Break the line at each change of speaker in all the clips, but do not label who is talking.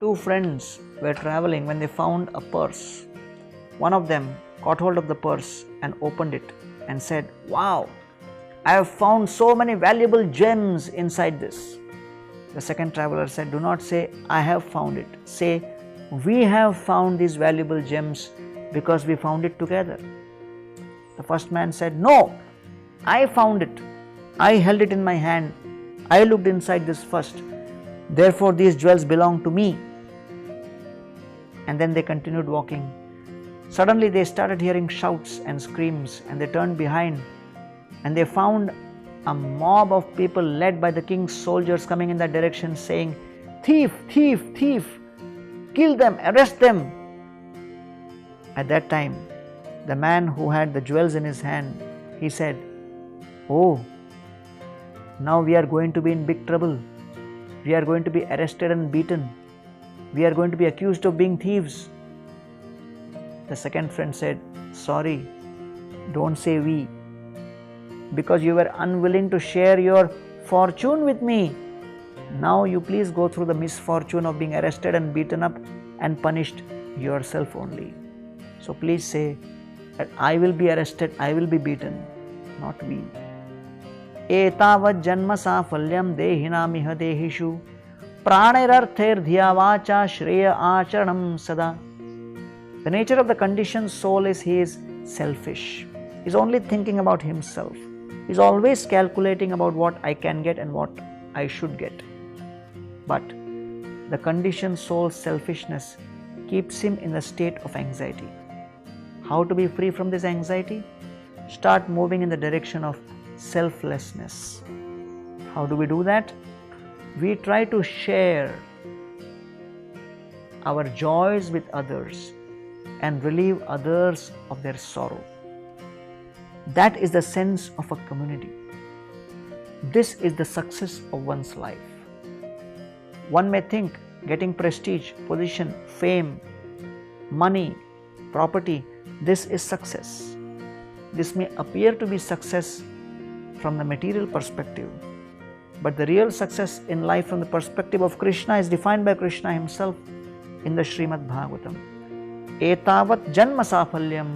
Two friends were traveling when they found a purse. One of them caught hold of the purse and opened it and said, "Wow, I have found so many valuable gems inside this." The second traveler said, "Do not say, 'I have found it.' Say, 'We have found these valuable gems because we found it together.'" The first man said, "No, I found it. I held it in my hand. I looked inside this first. Therefore, these jewels belong to me." And then they continued walking. Suddenly, they started hearing shouts and screams, and they turned behind, and they found a mob of people led by the king's soldiers coming in that direction, saying, "Thief, thief, thief! Kill them, arrest them!" At that time, the man who had the jewels in his hand, he said, "Oh, now we are going to be in big trouble. We are going to be arrested and beaten. We are going to be accused of being thieves." The second friend said, "Sorry, don't say we, because you were unwilling to share your fortune with me. Now you please go through the misfortune of being arrested and beaten up and punished yourself only. So please say that I will be arrested, I will be beaten, not we." Etavat janma safalyam dehinamiha dehishu pranirartherdhya vacha shreya acharanam sada. The nature of the conditioned soul is he is selfish. He is only thinking about himself. He is always calculating about what I can get and what I should get. But the conditioned soul's selfishness keeps him in the state of anxiety. How to be free from this anxiety? Start moving in the direction of selflessness. How do we do that? We try to share our joys with others and relieve others of their sorrow. That is the sense of a community. This is the success of one's life. One may think getting prestige, position, fame, money, property, this is success. This may appear to be success from the material perspective, but the real success in life from the perspective of Krishna is defined by Krishna himself in the Srimad Bhagavatam. Etavat janma safalyam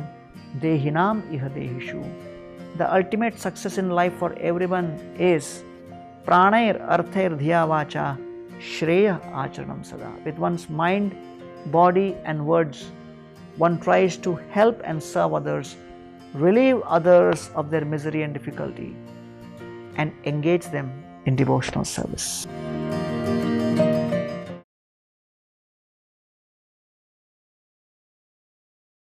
dehinam iha dehishu. The ultimate success in life for everyone is pranair arthair dhya vacha shreya acharanam sada. With one's mind, body and words, one tries to help and serve others, relieve others of their misery and difficulty, and engage them in devotional service.